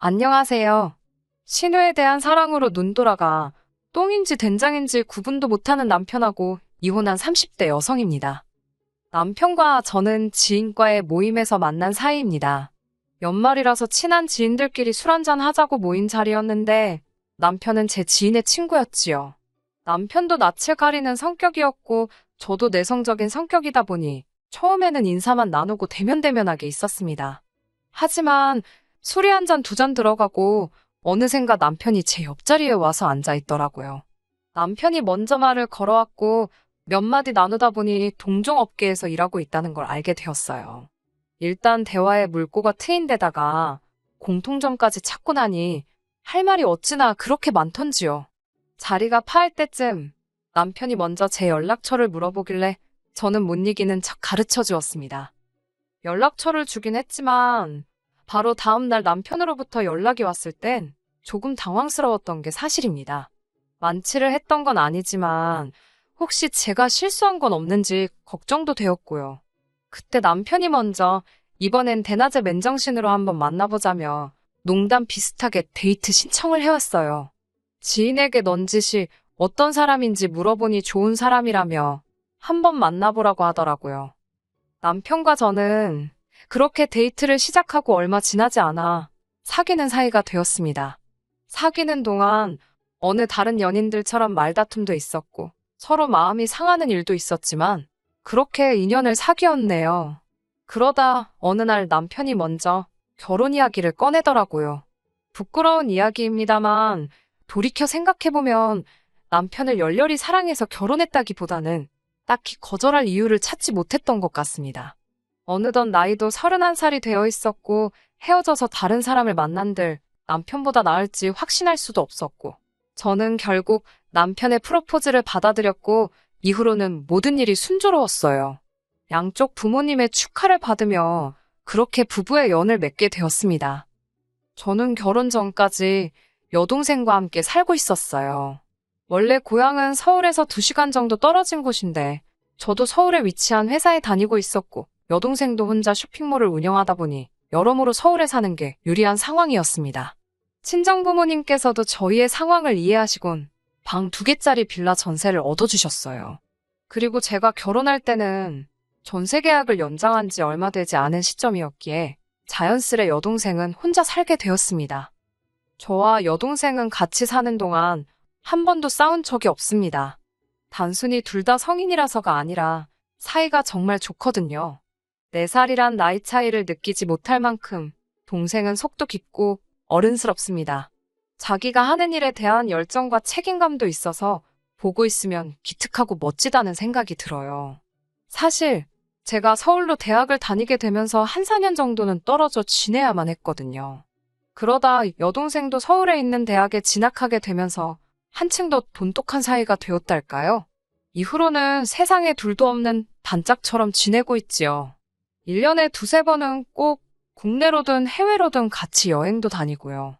안녕하세요. 신우에 대한 사랑으로 눈돌아가 똥인지 된장인지 구분도 못하는 남편하고 이혼한 30대 여성입니다. 남편과 저는 지인과의 모임에서 만난 사이입니다. 연말이라서 친한 지인들끼리 술 한잔 하자고 모인 자리였는데 남편은 제 지인의 친구였지요. 남편도 낯을 가리는 성격이었고 저도 내성적인 성격이다 보니 처음에는 인사만 나누고 대면대면하게 있었습니다. 하지만 술이 한 잔 두 잔 들어가고 어느샌가 남편이 제 옆자리에 와서 앉아 있더라고요. 남편이 먼저 말을 걸어왔고 몇 마디 나누다 보니 동종업계에서 일하고 있다는 걸 알게 되었어요. 일단 대화에 물꼬가 트인 데다가 공통점까지 찾고 나니 할 말이 어찌나 그렇게 많던지요. 자리가 파할 때쯤 남편이 먼저 제 연락처를 물어보길래 저는 못 이기는 척 가르쳐 주었습니다. 연락처를 주긴 했지만 바로 다음 날 남편으로부터 연락이 왔을 땐 조금 당황스러웠던 게 사실입니다. 만취를 했던 건 아니지만 혹시 제가 실수한 건 없는지 걱정도 되었고요. 그때 남편이 먼저 이번엔 대낮에 맨정신으로 한번 만나보자며 농담 비슷하게 데이트 신청을 해왔어요. 지인에게 넌지시 어떤 사람인지 물어보니 좋은 사람이라며 한번 만나보라고 하더라고요. 남편과 저는 그렇게 데이트를 시작하고 얼마 지나지 않아 사귀는 사이가 되었습니다. 사귀는 동안 어느 다른 연인들처럼 말다툼도 있었고 서로 마음이 상하는 일도 있었지만 그렇게 인연을 사귀었네요. 그러다 어느 날 남편이 먼저 결혼 이야기를 꺼내더라고요. 부끄러운 이야기입니다만 돌이켜 생각해보면 남편을 열렬히 사랑해서 결혼했다기보다는 딱히 거절할 이유를 찾지 못했던 것 같습니다. 어느덧 나이도 31살이 되어 있었고 헤어져서 다른 사람을 만난들 남편보다 나을지 확신할 수도 없었고 저는 결국 남편의 프로포즈를 받아들였고 이후로는 모든 일이 순조로웠어요. 양쪽 부모님의 축하를 받으며 그렇게 부부의 연을 맺게 되었습니다. 저는 결혼 전까지 여동생과 함께 살고 있었어요. 원래 고향은 서울에서 2시간 정도 떨어진 곳인데 저도 서울에 위치한 회사에 다니고 있었고 여동생도 혼자 쇼핑몰을 운영하다 보니 여러모로 서울에 사는 게 유리한 상황이었습니다. 친정부모님께서도 저희의 상황을 이해하시곤 방 2개짜리 빌라 전세를 얻어주셨어요. 그리고 제가 결혼할 때는 전세 계약을 연장한 지 얼마 되지 않은 시점이었기에 자연스레 여동생은 혼자 살게 되었습니다. 저와 여동생은 같이 사는 동안 한 번도 싸운 적이 없습니다. 단순히 둘 다 성인이라서가 아니라 사이가 정말 좋거든요. 4살이란 나이 차이를 느끼지 못할 만큼 동생은 속도 깊고 어른스럽습니다. 자기가 하는 일에 대한 열정과 책임감도 있어서 보고 있으면 기특하고 멋지다는 생각이 들어요. 사실 제가 서울로 대학을 다니게 되면서 한 4년 정도는 떨어져 지내야만 했거든요. 그러다 여동생도 서울에 있는 대학에 진학하게 되면서 한층 더 돈독한 사이가 되었달까요? 이후로는 세상에 둘도 없는 단짝처럼 지내고 있지요. 1년에 2~3번은 꼭 국내로든 해외로든 같이 여행도 다니고요.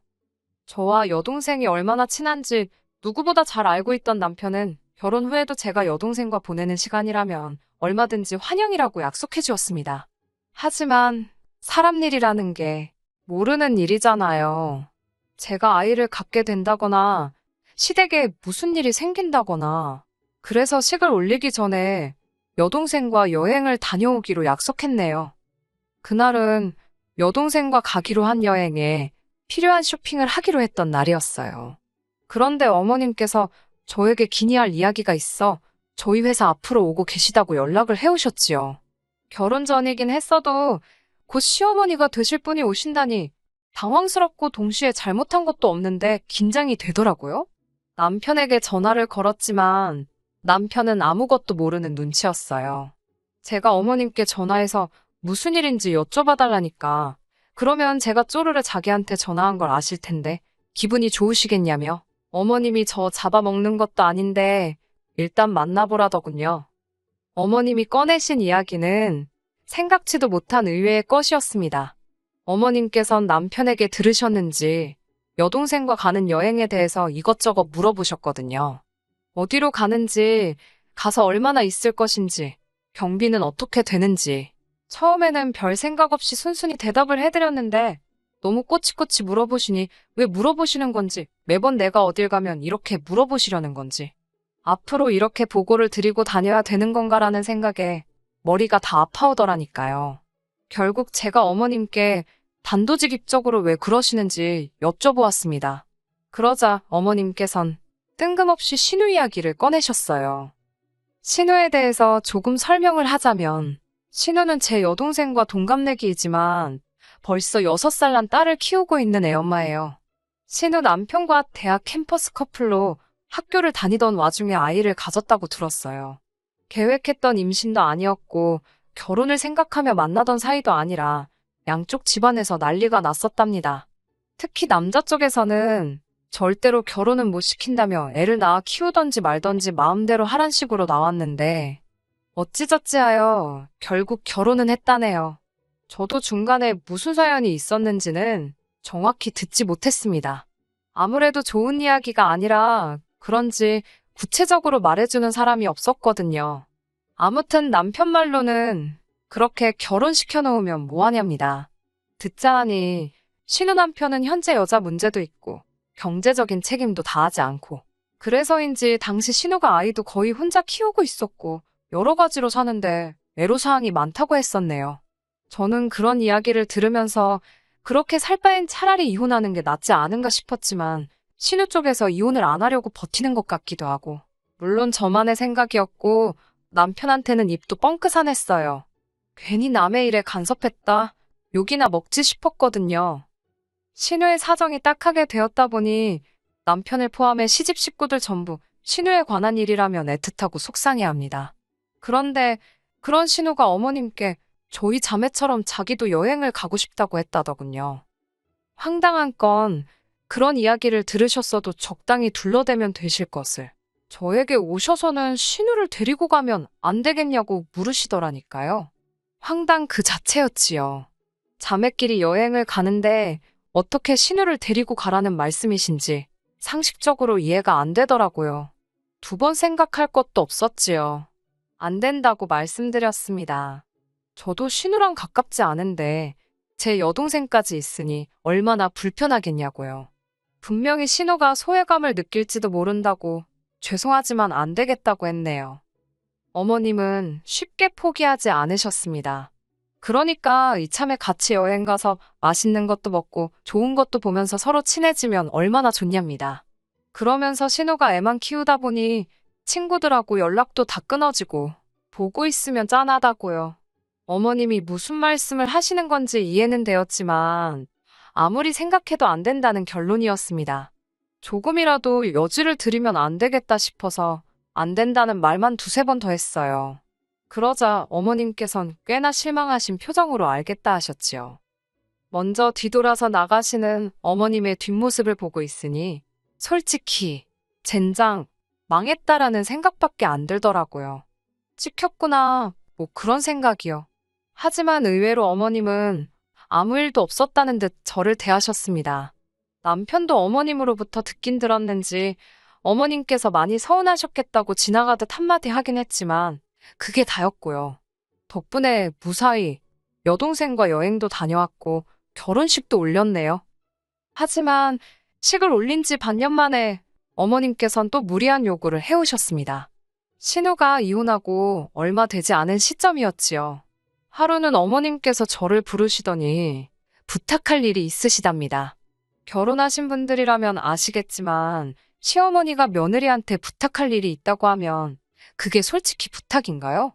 저와 여동생이 얼마나 친한지 누구보다 잘 알고 있던 남편은 결혼 후에도 제가 여동생과 보내는 시간이라면 얼마든지 환영이라고 약속해 주었습니다. 하지만 사람 일이라는 게 모르는 일이잖아요. 제가 아이를 갖게 된다거나 시댁에 무슨 일이 생긴다거나 그래서 식을 올리기 전에 여동생과 여행을 다녀오기로 약속했네요. 그날은 여동생과 가기로 한 여행에 필요한 쇼핑을 하기로 했던 날이었어요. 그런데 어머님께서 저에게 기니할 이야기가 있어 저희 회사 앞으로 오고 계시다고 연락을 해오셨지요. 결혼 전이긴 했어도 곧 시어머니가 되실 분이 오신다니 당황스럽고 동시에 잘못한 것도 없는데 긴장이 되더라고요. 남편에게 전화를 걸었지만 남편은 아무것도 모르는 눈치였어요. 제가 어머님께 전화해서 무슨 일인지 여쭤봐달라니까 그러면 제가 쪼르르 자기한테 전화한 걸 아실 텐데 기분이 좋으시겠냐며 어머님이 저 잡아먹는 것도 아닌데 일단 만나보라더군요. 어머님이 꺼내신 이야기는 생각지도 못한 의외의 것이었습니다. 어머님께선 남편에게 들으셨는지 여동생과 가는 여행에 대해서 이것저것 물어보셨거든요. 어디로 가는지, 가서 얼마나 있을 것인지, 경비는 어떻게 되는지. 처음에는 별 생각 없이 순순히 대답을 해드렸는데 너무 꼬치꼬치 물어보시니 왜 물어보시는 건지, 매번 내가 어딜 가면 이렇게 물어보시려는 건지, 앞으로 이렇게 보고를 드리고 다녀야 되는 건가라는 생각에 머리가 다 아파오더라니까요. 결국 제가 어머님께 단도직입적으로 왜 그러시는지 여쭤보았습니다. 그러자 어머님께선 뜬금없이 신우 이야기를 꺼내셨어요. 신우에 대해서 조금 설명을 하자면, 신우는 제 여동생과 동갑내기이지만 벌써 6살 난 딸을 키우고 있는 애엄마예요. 신우 남편과 대학 캠퍼스 커플로 학교를 다니던 와중에 아이를 가졌다고 들었어요. 계획했던 임신도 아니었고 결혼을 생각하며 만나던 사이도 아니라 양쪽 집안에서 난리가 났었답니다. 특히 남자 쪽에서는 절대로 결혼은 못 시킨다며 애를 낳아 키우던지 말던지 마음대로 하란 식으로 나왔는데, 어찌저찌하여 결국 결혼은 했다네요. 저도 중간에 무슨 사연이 있었는지는 정확히 듣지 못했습니다. 아무래도 좋은 이야기가 아니라 그런지 구체적으로 말해주는 사람이 없었거든요. 아무튼 남편 말로는 그렇게 결혼시켜 놓으면 뭐하냐입니다. 듣자 하니 신우 남편은 현재 여자 문제도 있고 경제적인 책임도 다하지 않고, 그래서인지 당시 신우가 아이도 거의 혼자 키우고 있었고 여러 가지로 사는데 애로사항이 많다고 했었네요. 저는 그런 이야기를 들으면서 그렇게 살 바엔 차라리 이혼하는 게 낫지 않은가 싶었지만, 신우 쪽에서 이혼을 안 하려고 버티는 것 같기도 하고, 물론 저만의 생각이었고 남편한테는 입도 뻥끗하냈어요. 괜히 남의 일에 간섭했다, 욕이나 먹지 싶었거든요. 신우의 사정이 딱하게 되었다 보니 남편을 포함해 시집 식구들 전부 신우에 관한 일이라면 애틋하고 속상해합니다. 그런데 그런 신우가 어머님께 저희 자매처럼 자기도 여행을 가고 싶다고 했다더군요. 황당한 건 그런 이야기를 들으셨어도 적당히 둘러대면 되실 것을 저에게 오셔서는 신우를 데리고 가면 안 되겠냐고 물으시더라니까요. 황당 그 자체였지요. 자매끼리 여행을 가는데 어떻게 신우를 데리고 가라는 말씀이신지 상식적으로 이해가 안 되더라고요. 2번 생각할 것도 없었지요. 안 된다고 말씀드렸습니다. 저도 신우랑 가깝지 않은데 제 여동생까지 있으니 얼마나 불편하겠냐고요. 분명히 신우가 소외감을 느낄지도 모른다고 죄송하지만 안 되겠다고 했네요. 어머님은 쉽게 포기하지 않으셨습니다. 그러니까 이참에 같이 여행 가서 맛있는 것도 먹고 좋은 것도 보면서 서로 친해지면 얼마나 좋냐입니다. 그러면서 신우가 애만 키우다 보니 친구들하고 연락도 다 끊어지고 보고 있으면 짠하다고요. 어머님이 무슨 말씀을 하시는 건지 이해는 되었지만 아무리 생각해도 안 된다는 결론이었습니다. 조금이라도 여지를 드리면 안 되겠다 싶어서 안 된다는 말만 2-3번 더 했어요. 그러자 어머님께선 꽤나 실망하신 표정으로 알겠다 하셨지요. 먼저 뒤돌아서 나가시는 어머님의 뒷모습을 보고 있으니 솔직히 젠장 망했다라는 생각밖에 안 들더라고요. 찍혔구나, 뭐 그런 생각이요. 하지만 의외로 어머님은 아무 일도 없었다는 듯 저를 대하셨습니다. 남편도 어머님으로부터 듣긴 들었는지 어머님께서 많이 서운하셨겠다고 지나가듯 한마디 하긴 했지만 그게 다였고요. 덕분에 무사히 여동생과 여행도 다녀왔고 결혼식도 올렸네요. 하지만 식을 올린 지 반년 만에 어머님께선 또 무리한 요구를 해오셨습니다. 신우가 이혼하고 얼마 되지 않은 시점이었지요. 하루는 어머님께서 저를 부르시더니 부탁할 일이 있으시답니다. 결혼하신 분들이라면 아시겠지만 시어머니가 며느리한테 부탁할 일이 있다고 하면 그게 솔직히 부탁인가요?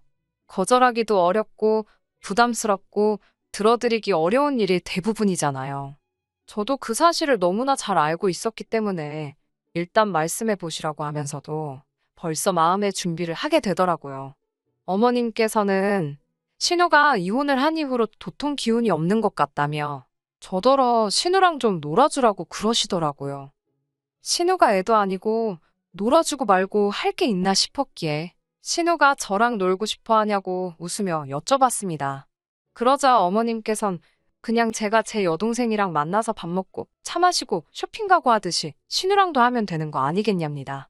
거절하기도 어렵고 부담스럽고 들어드리기 어려운 일이 대부분이잖아요. 저도 그 사실을 너무나 잘 알고 있었기 때문에 일단 말씀해 보시라고 하면서도 벌써 마음의 준비를 하게 되더라고요. 어머님께서는 신우가 이혼을 한 이후로 도통 기운이 없는 것 같다며 저더러 신우랑 좀 놀아주라고 그러시더라고요. 신우가 애도 아니고 놀아주고 말고 할 게 있나 싶었기에 신우가 저랑 놀고 싶어 하냐고 웃으며 여쭤봤습니다. 그러자 어머님께선 그냥 제가 제 여동생이랑 만나서 밥 먹고 차 마시고 쇼핑 가고 하듯이 신우랑도 하면 되는 거 아니겠냐입니다.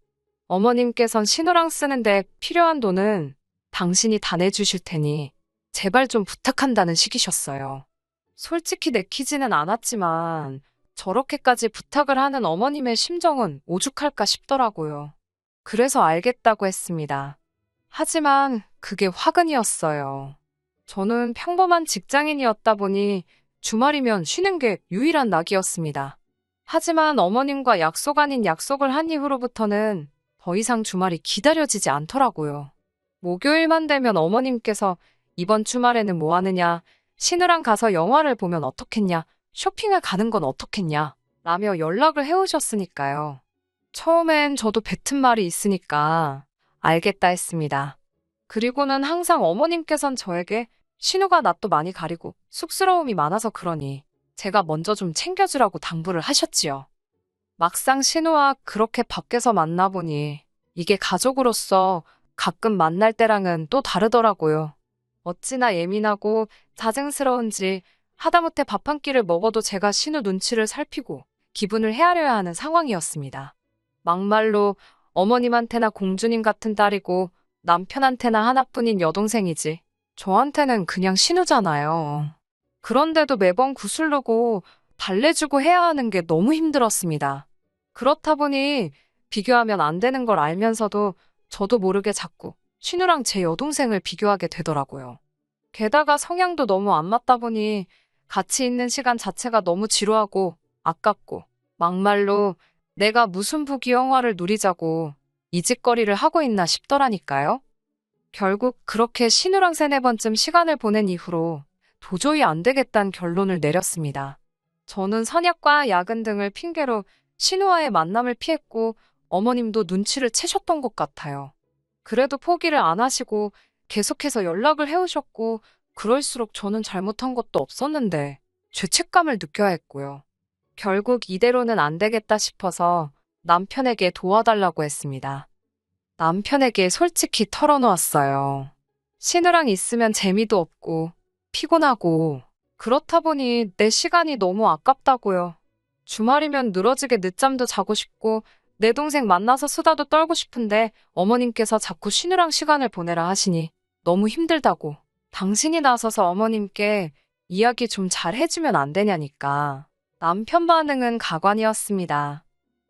어머님께선 신우랑 쓰는데 필요한 돈은 당신이 다 내주실 테니 제발 좀 부탁한다는 식이셨어요. 솔직히 내키지는 않았지만 저렇게까지 부탁을 하는 어머님의 심정은 오죽할까 싶더라고요. 그래서 알겠다고 했습니다. 하지만 그게 화근이었어요. 저는 평범한 직장인이었다 보니 주말이면 쉬는 게 유일한 낙이었습니다. 하지만 어머님과 약속 아닌 약속을 한 이후로부터는 더 이상 주말이 기다려지지 않더라고요. 목요일만 되면 어머님께서 이번 주말에는 뭐 하느냐, 신우랑 가서 영화를 보면 어떻겠냐, 쇼핑을 가는 건 어떻겠냐, 라며 연락을 해오셨으니까요. 처음엔 저도 뱉은 말이 있으니까 알겠다 했습니다. 그리고는 항상 어머님께선 저에게 신우가 낯도 많이 가리고 쑥스러움이 많아서 그러니 제가 먼저 좀 챙겨주라고 당부를 하셨지요. 막상 신우와 그렇게 밖에서 만나보니 이게 가족으로서 가끔 만날 때랑은 또 다르더라고요. 어찌나 예민하고 자증스러운지 하다못해 밥 한 끼를 먹어도 제가 신우 눈치를 살피고 기분을 헤아려야 하는 상황이었습니다. 막말로 어머님한테나 공주님 같은 딸이고 남편한테나 하나뿐인 여동생이지. 저한테는 그냥 신우잖아요. 그런데도 매번 구슬르고 달래주고 해야 하는 게 너무 힘들었습니다. 그렇다 보니 비교하면 안 되는 걸 알면서도 저도 모르게 자꾸 신우랑 제 여동생을 비교하게 되더라고요. 게다가 성향도 너무 안 맞다 보니 같이 있는 시간 자체가 너무 지루하고 아깝고 막말로 내가 무슨 부귀영화를 누리자고 이 짓거리를 하고 있나 싶더라니까요. 결국 그렇게 신우랑 3-4번쯤 시간을 보낸 이후로 도저히 안 되겠다는 결론을 내렸습니다. 저는 선약과 야근 등을 핑계로 신우와의 만남을 피했고 어머님도 눈치를 채셨던 것 같아요. 그래도 포기를 안 하시고 계속해서 연락을 해오셨고 그럴수록 저는 잘못한 것도 없었는데 죄책감을 느껴야 했고요. 결국 이대로는 안 되겠다 싶어서 남편에게 도와달라고 했습니다. 남편에게 솔직히 털어놓았어요. 신우랑 있으면 재미도 없고 피곤하고 그렇다 보니 내 시간이 너무 아깝다고요. 주말이면 늘어지게 늦잠도 자고 싶고 내 동생 만나서 수다도 떨고 싶은데 어머님께서 자꾸 신우랑 시간을 보내라 하시니 너무 힘들다고. 당신이 나서서 어머님께 이야기 좀 잘 해주면 안 되냐니까. 남편 반응은 가관이었습니다.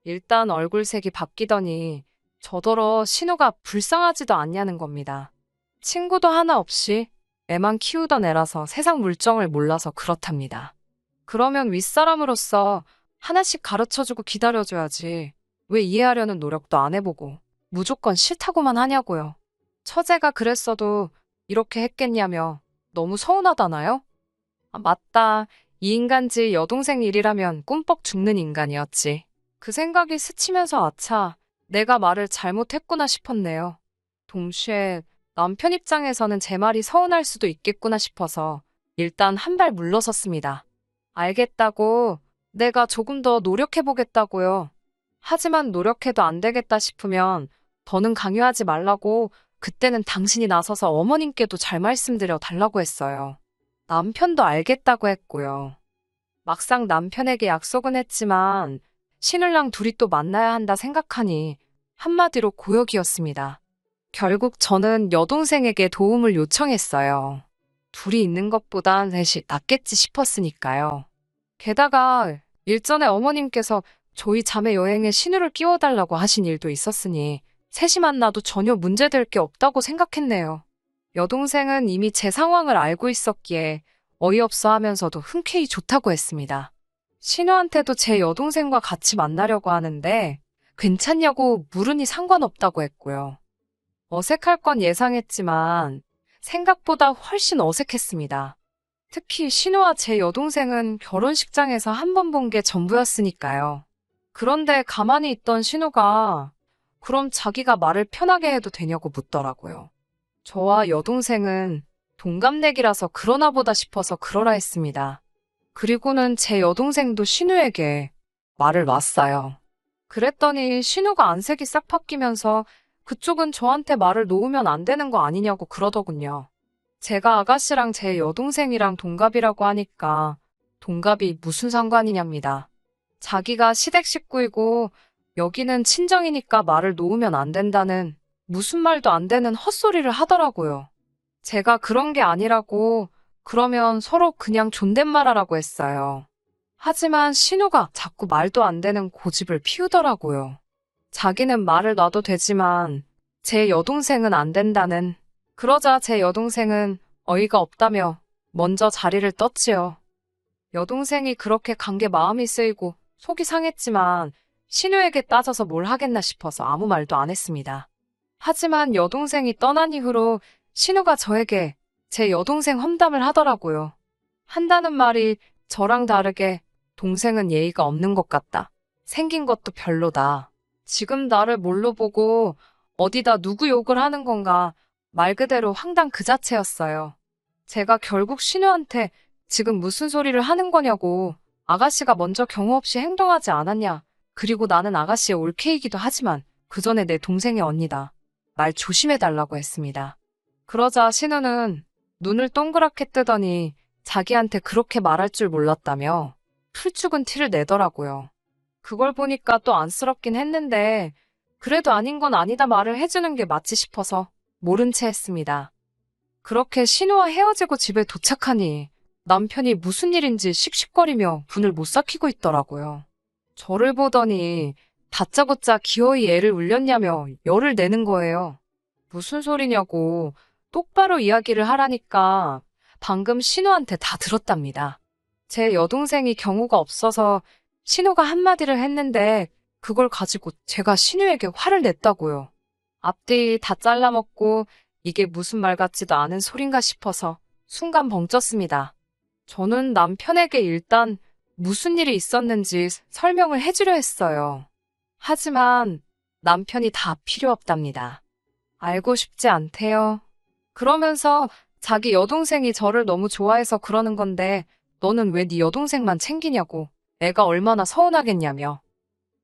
일단 얼굴색이 바뀌더니 저더러 신우가 불쌍하지도 않냐는 겁니다. 친구도 하나 없이 애만 키우던 애라서 세상 물정을 몰라서 그렇답니다. 그러면 윗사람으로서 하나씩 가르쳐주고 기다려줘야지. 왜 이해하려는 노력도 안 해보고 무조건 싫다고만 하냐고요. 처제가 그랬어도 이렇게 했겠냐며 너무 서운하다나요? 아, 맞다. 이 인간지 여동생 일이라면 꿈뻑 죽는 인간이었지. 그 생각이 스치면서 아차, 내가 말을 잘못했구나 싶었네요. 동시에 남편 입장에서는 제 말이 서운할 수도 있겠구나 싶어서 일단 한 발 물러섰습니다. 알겠다고, 내가 조금 더 노력해보겠다고요. 하지만 노력해도 안 되겠다 싶으면 더는 강요하지 말라고 그때는 당신이 나서서 어머님께도 잘 말씀드려 달라고 했어요. 남편도 알겠다고 했고요. 막상 남편에게 약속은 했지만 신우랑 둘이 또 만나야 한다 생각하니 한마디로 고역이었습니다. 결국 저는 여동생에게 도움을 요청했어요. 둘이 있는 것보단 셋이 낫겠지 싶었으니까요. 게다가 일전에 어머님께서 저희 자매 여행에 신우를 끼워달라고 하신 일도 있었으니 셋이 만나도 전혀 문제될 게 없다고 생각했네요. 여동생은 이미 제 상황을 알고 있었기에 어이없어 하면서도 흔쾌히 좋다고 했습니다. 신우한테도 제 여동생과 같이 만나려고 하는데 괜찮냐고 물으니 상관없다고 했고요. 어색할 건 예상했지만 생각보다 훨씬 어색했습니다. 특히 신우와 제 여동생은 결혼식장에서 한 번 본 게 전부였으니까요. 그런데 가만히 있던 신우가 그럼 자기가 말을 편하게 해도 되냐고 묻더라고요. 저와 여동생은 동갑내기라서 그러나 보다 싶어서 그러라 했습니다. 그리고는 제 여동생도 신우에게 말을 놨어요. 그랬더니 신우가 안색이 싹 바뀌면서 그쪽은 저한테 말을 놓으면 안 되는 거 아니냐고 그러더군요. 제가 아가씨랑 제 여동생이랑 동갑이라고 하니까 동갑이 무슨 상관이냐입니다. 자기가 시댁 식구이고 여기는 친정이니까 말을 놓으면 안 된다는 무슨 말도 안 되는 헛소리를 하더라고요. 제가 그런 게 아니라고 그러면 서로 그냥 존댓말하라고 했어요. 하지만 신우가 자꾸 말도 안 되는 고집을 피우더라고요. 자기는 말을 놔도 되지만 제 여동생은 안 된다는. 그러자 제 여동생은 어이가 없다며 먼저 자리를 떴지요. 여동생이 그렇게 간 게 마음이 쓰이고 속이 상했지만 신우에게 따져서 뭘 하겠나 싶어서 아무 말도 안 했습니다. 하지만 여동생이 떠난 이후로 신우가 저에게 제 여동생 험담을 하더라고요. 한다는 말이 저랑 다르게 동생은 예의가 없는 것 같다. 생긴 것도 별로다. 지금 나를 뭘로 보고 어디다 누구 욕을 하는 건가. 말 그대로 황당 그 자체였어요. 제가 결국 신우한테 지금 무슨 소리를 하는 거냐고, 아가씨가 먼저 경우 없이 행동하지 않았냐. 그리고 나는 아가씨의 올케이기도 하지만 그 전에 내 동생의 언니다. 말 조심해달라고 했습니다. 그러자 신우는 눈을 동그랗게 뜨더니 자기한테 그렇게 말할 줄 몰랐다며 풀죽은 티를 내더라고요. 그걸 보니까 또 안쓰럽긴 했는데 그래도 아닌 건 아니다 말을 해주는 게 맞지 싶어서 모른 채 했습니다. 그렇게 신우와 헤어지고 집에 도착하니 남편이 무슨 일인지 씩씩거리며 분을 못 삭히고 있더라고요. 저를 보더니 다짜고짜 기어이 애를 울렸냐며 열을 내는 거예요. 무슨 소리냐고 똑바로 이야기를 하라니까 방금 신우한테 다 들었답니다. 제 여동생이 경우가 없어서 신우가 한마디를 했는데 그걸 가지고 제가 신우에게 화를 냈다고요. 앞뒤 다 잘라먹고 이게 무슨 말 같지도 않은 소린가 싶어서 순간 벙쪘습니다. 저는 남편에게 일단 무슨 일이 있었는지 설명을 해주려 했어요. 하지만 남편이 다 필요 없답니다. 알고 싶지 않대요. 그러면서 자기 여동생이 저를 너무 좋아해서 그러는 건데 너는 왜 네 여동생만 챙기냐고, 애가 얼마나 서운하겠냐며.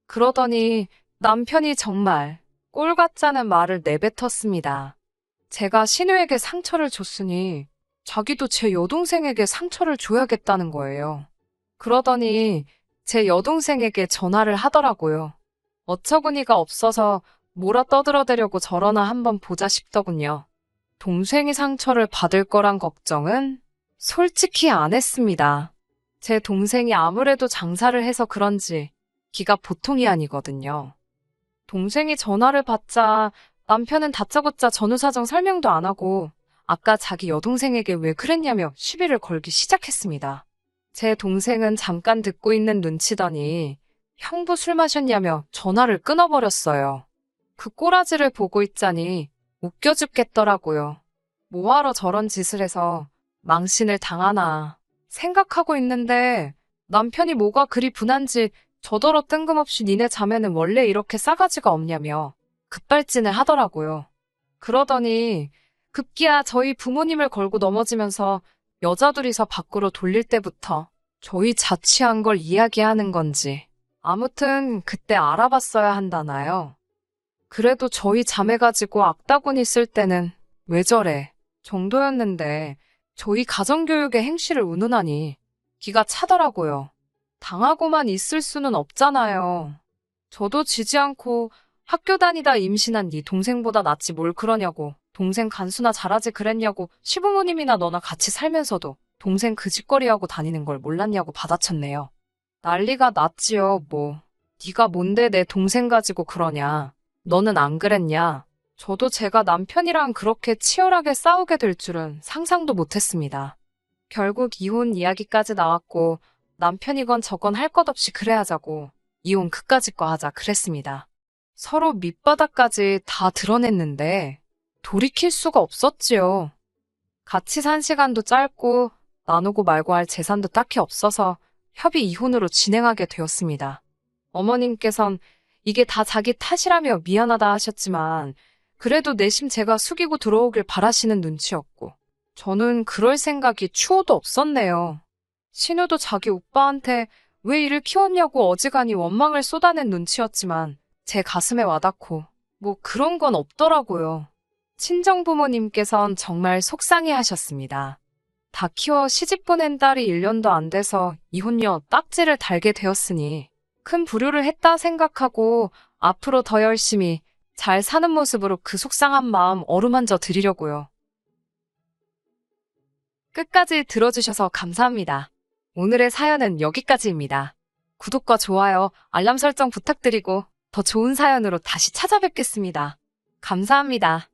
그러더니 남편이 정말 꼴 같자는 말을 내뱉었습니다. 제가 신우에게 상처를 줬으니 자기도 제 여동생에게 상처를 줘야겠다는 거예요. 그러더니 제 여동생에게 전화를 하더라고요. 어처구니가 없어서 뭐라 떠들어대려고 저러나 한번 보자 싶더군요. 동생이 상처를 받을 거란 걱정은 솔직히 안 했습니다. 제 동생이 아무래도 장사를 해서 그런지 기가 보통이 아니거든요. 동생이 전화를 받자 남편은 다짜고짜 전후 사정 설명도 안 하고 아까 자기 여동생에게 왜 그랬냐며 시비를 걸기 시작했습니다. 제 동생은 잠깐 듣고 있는 눈치더니 형부 술 마셨냐며 전화를 끊어버렸어요. 그 꼬라지를 보고 있자니 웃겨 죽겠더라고요. 뭐하러 저런 짓을 해서 망신을 당하나 생각하고 있는데 남편이 뭐가 그리 분한지 저더러 뜬금없이 니네 자매는 원래 이렇게 싸가지가 없냐며 급발진을 하더라고요. 그러더니 급기야 저희 부모님을 걸고 넘어지면서 여자 둘이서 밖으로 돌릴 때부터 저희 자취한 걸 이야기하는 건지 아무튼 그때 알아봤어야 한다나요. 그래도 저희 자매 가지고 악다구니 쓸 때는 왜 저래 정도였는데 저희 가정교육의 행실을 운운하니 기가 차더라고요. 당하고만 있을 수는 없잖아요. 저도 지지 않고 학교 다니다 임신한 네 동생보다 낫지 뭘 그러냐고, 동생 간수나 잘하지 그랬냐고, 시부모님이나 너나 같이 살면서도 동생 그 짓거리하고 다니는 걸 몰랐냐고 받아쳤네요. 난리가 났지요. 뭐 네가 뭔데 내 동생 가지고 그러냐, 너는 안 그랬냐. 저도 제가 남편이랑 그렇게 치열하게 싸우게 될 줄은 상상도 못했습니다. 결국 이혼 이야기까지 나왔고 남편이건 저건 할 것 없이 그래 하자고 이혼 그까짓 거 하자 그랬습니다. 서로 밑바닥까지 다 드러냈는데 돌이킬 수가 없었지요. 같이 산 시간도 짧고 나누고 말고 할 재산도 딱히 없어서 협의 이혼으로 진행하게 되었습니다. 어머님께선 이게 다 자기 탓이라며 미안하다 하셨지만 그래도 내심 제가 숙이고 들어오길 바라시는 눈치였고 저는 그럴 생각이 추호도 없었네요. 신우도 자기 오빠한테 왜 이를 키웠냐고 어지간히 원망을 쏟아낸 눈치였지만 제 가슴에 와닿고 뭐 그런 건 없더라고요. 친정부모님께선 정말 속상해 하셨습니다. 다 키워 시집 보낸 딸이 1년도 안 돼서 이혼녀 딱지를 달게 되었으니 큰 불효를 했다 생각하고 앞으로 더 열심히 잘 사는 모습으로 그 속상한 마음 어루만져 드리려고요. 끝까지 들어주셔서 감사합니다. 오늘의 사연은 여기까지입니다. 구독과 좋아요, 알람 설정 부탁드리고 더 좋은 사연으로 다시 찾아뵙겠습니다. 감사합니다.